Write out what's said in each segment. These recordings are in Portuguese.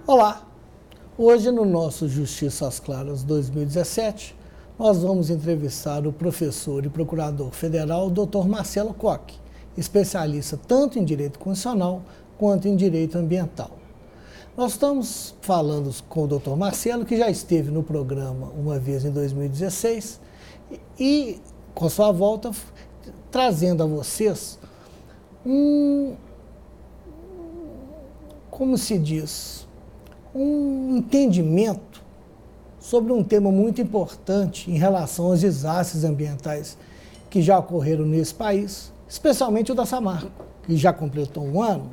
Olá! Hoje no nosso Justiça às Claras 2017, nós vamos entrevistar o professor e procurador federal Dr. Marcelo Koch, especialista tanto em direito constitucional quanto em direito ambiental. Nós estamos falando com o Dr. Marcelo, que já esteve no programa uma vez em 2016 e, com sua volta, trazendo a vocês como se diz, um entendimento sobre um tema muito importante em relação aos desastres ambientais que já ocorreram nesse país, especialmente o da Samarco, que já completou um ano,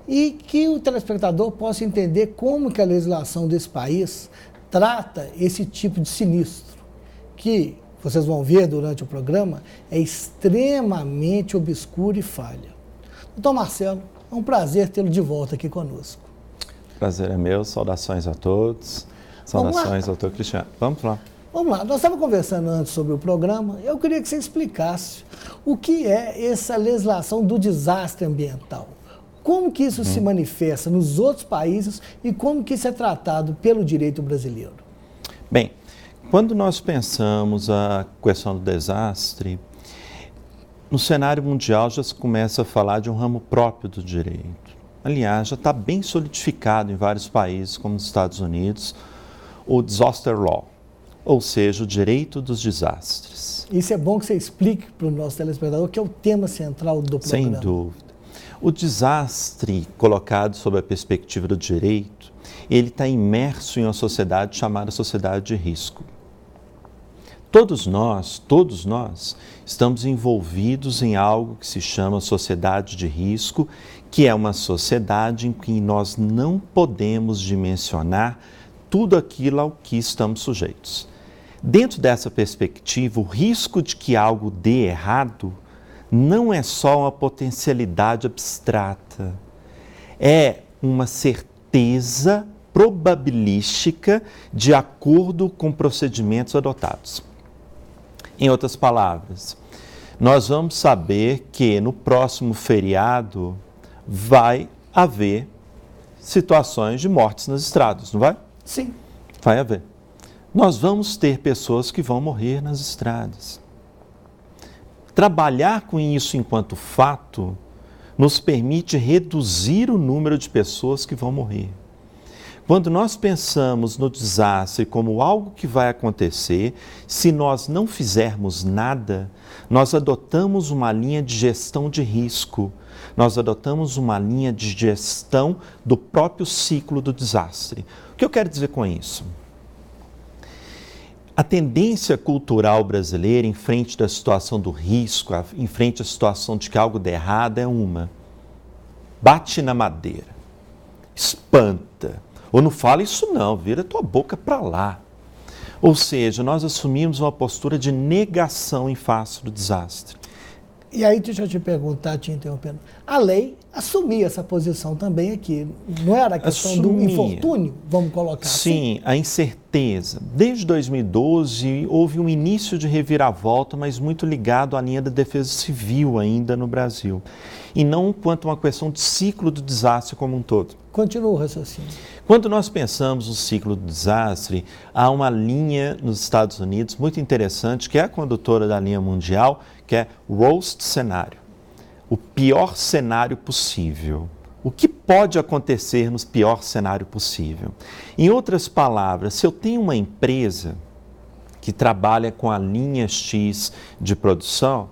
e que o telespectador possa entender como que a legislação desse país trata esse tipo de sinistro, que, vocês vão ver durante o programa, é extremamente obscuro e falha. Doutor Marcelo, é um prazer tê-lo de volta aqui conosco. Prazer é meu, saudações a todos, saudações, doutor Cristiano. Vamos lá. Vamos lá, nós estávamos conversando antes sobre o programa, eu queria que você explicasse o que é essa legislação do desastre ambiental. Como que isso se manifesta nos outros países e como que isso é tratado pelo direito brasileiro? Bem, quando nós pensamos a questão do desastre, no cenário mundial já se começa a falar de um ramo próprio do direito. Aliás, já está bem solidificado em vários países, como nos Estados Unidos, o Disaster Law, ou seja, o direito dos desastres. Isso é bom que você explique para o nosso telespectador, que é o tema central do programa. Sem dúvida. O desastre, colocado sob a perspectiva do direito, ele está imerso em uma sociedade chamada sociedade de risco. Todos nós, estamos envolvidos em algo que se chama sociedade de risco, que é uma sociedade em que nós não podemos dimensionar tudo aquilo ao que estamos sujeitos. Dentro dessa perspectiva, o risco de que algo dê errado não é só uma potencialidade abstrata, é uma certeza probabilística de acordo com procedimentos adotados. Em outras palavras, nós vamos saber que no próximo feriado vai haver situações de mortes nas estradas, não vai? Sim. Vai haver. Nós vamos ter pessoas que vão morrer nas estradas. Trabalhar com isso enquanto fato nos permite reduzir o número de pessoas que vão morrer. Quando nós pensamos no desastre como algo que vai acontecer, se nós não fizermos nada, nós adotamos uma linha de gestão de risco, nós adotamos uma linha de gestão do próprio ciclo do desastre. O que eu quero dizer com isso? A tendência cultural brasileira em frente da situação do risco, em frente à situação de que algo dê errado é uma: bate na madeira, espanta, ou não fala isso não, vira tua boca para lá. Ou seja, nós assumimos uma postura de negação em face do desastre. E aí, deixa eu te perguntar, te interrompendo, a lei assumia essa posição também aqui, não era a questão do infortúnio, vamos colocar assim? Sim, a incerteza. Desde 2012 houve um início de reviravolta, mas muito ligado à linha da defesa civil ainda no Brasil, e não quanto a uma questão de ciclo do desastre como um todo. Continua o raciocínio. Quando nós pensamos no ciclo do desastre, há uma linha nos Estados Unidos muito interessante, que é a condutora da linha mundial, que é worst cenário, o pior cenário possível. O que pode acontecer no pior cenário possível? Em outras palavras, se eu tenho uma empresa que trabalha com a linha X de produção,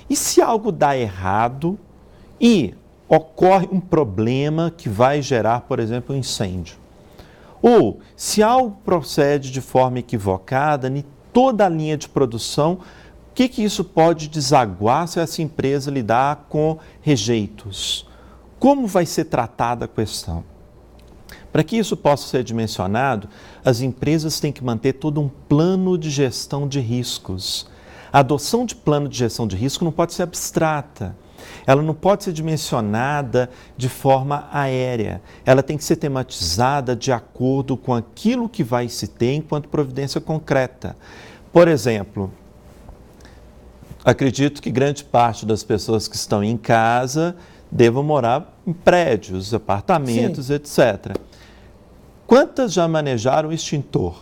e se algo dá errado e ocorre um problema que vai gerar, por exemplo, um incêndio, ou se algo procede de forma equivocada em toda a linha de produção, o que isso pode desaguar se essa empresa lidar com rejeitos? Como vai ser tratada a questão? Para que isso possa ser dimensionado, as empresas têm que manter todo um plano de gestão de riscos. A adoção de plano de gestão de risco não pode ser abstrata. Ela não pode ser dimensionada de forma aérea. Ela tem que ser tematizada de acordo com aquilo que vai se ter enquanto providência concreta. Por exemplo, acredito que grande parte das pessoas que estão em casa devam morar em prédios, apartamentos, sim, etc. Quantas já manejaram extintor?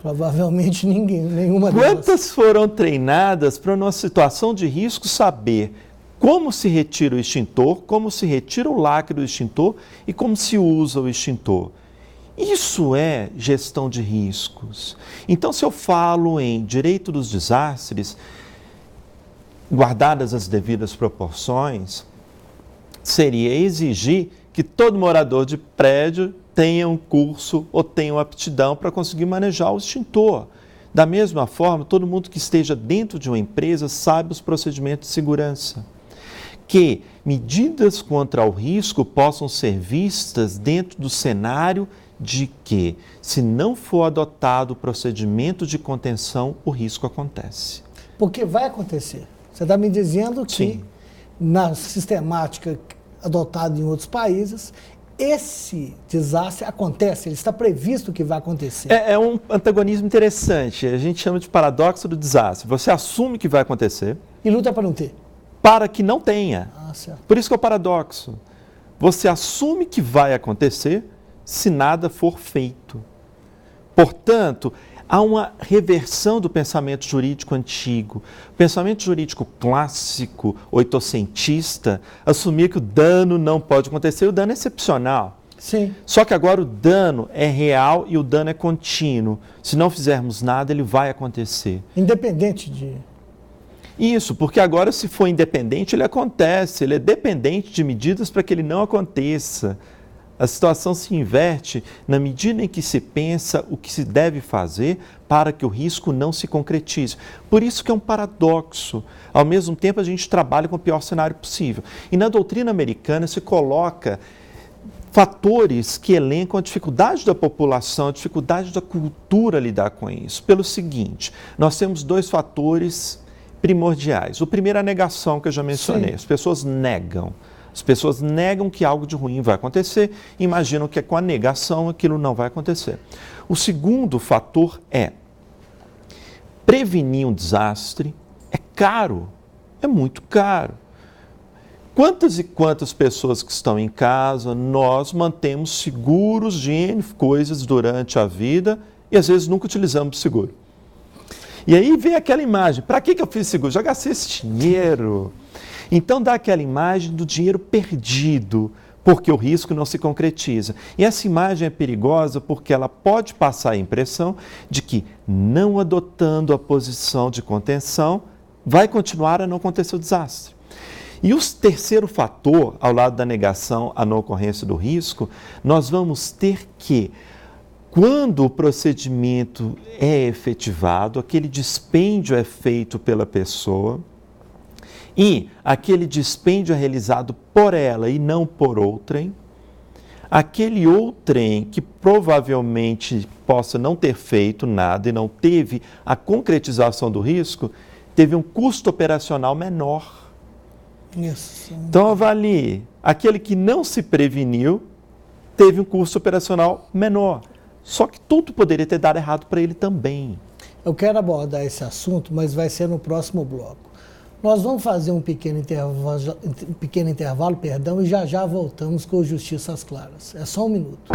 Provavelmente ninguém, nenhuma delas. Quantas foram treinadas para, numa situação de risco, saber como se retira o extintor, como se retira o lacre do extintor e como se usa o extintor? Isso é gestão de riscos. Então, se eu falo em direito dos desastres, guardadas as devidas proporções, seria exigir que todo morador de prédio tenha um curso ou tenha uma aptidão para conseguir manejar o extintor. Da mesma forma, todo mundo que esteja dentro de uma empresa sabe os procedimentos de segurança. Que medidas contra o risco possam ser vistas dentro do cenário de que, se não for adotado o procedimento de contenção, o risco acontece. Porque vai acontecer. Você está me dizendo que, sim, na sistemática adotada em outros países, esse desastre acontece, ele está previsto que vai acontecer. É um antagonismo interessante, a gente chama de paradoxo do desastre. Você assume que vai acontecer. E luta para não ter. Para que não tenha. Certo. Por isso que é o paradoxo. Você assume que vai acontecer se nada for feito. Portanto, há uma reversão do pensamento jurídico antigo. O pensamento jurídico clássico, oitocentista, assumia que o dano não pode acontecer, o dano é excepcional. Sim. Só que agora o dano é real e o dano é contínuo. Se não fizermos nada, ele vai acontecer. Independente de... Isso, porque agora, se for independente, ele acontece. Ele é dependente de medidas para que ele não aconteça. A situação se inverte na medida em que se pensa o que se deve fazer para que o risco não se concretize. Por isso que é um paradoxo. Ao mesmo tempo, a gente trabalha com o pior cenário possível. E na doutrina americana se coloca fatores que elencam a dificuldade da população, a dificuldade da cultura a lidar com isso. Pelo seguinte, nós temos dois fatores primordiais. O primeiro é a negação, que eu já mencionei. Sim. As pessoas negam. As pessoas negam que algo de ruim vai acontecer, imaginam que com a negação aquilo não vai acontecer. O segundo fator é prevenir um desastre é caro, é muito caro. Quantas e quantas pessoas que estão em casa nós mantemos seguros de N coisas durante a vida e às vezes nunca utilizamos o seguro? E aí vem aquela imagem, para que eu fiz seguro? Já gastei esse dinheiro. Então dá aquela imagem do dinheiro perdido, porque o risco não se concretiza. E essa imagem é perigosa porque ela pode passar a impressão de que, não adotando a posição de contenção, vai continuar a não acontecer o desastre. E o terceiro fator, ao lado da negação à não ocorrência do risco, nós vamos ter que, quando o procedimento é efetivado, aquele dispêndio é feito pela pessoa, e aquele dispêndio é realizado por ela e não por outrem, aquele outrem que provavelmente possa não ter feito nada e não teve a concretização do risco, teve um custo operacional menor. Isso. Então avalie, aquele que não se preveniu teve um custo operacional menor, só que tudo poderia ter dado errado para ele também. Eu quero abordar esse assunto, mas vai ser no próximo bloco. Nós vamos fazer um pequeno intervalo, e já voltamos com o Justiça às Claras. É só um minuto.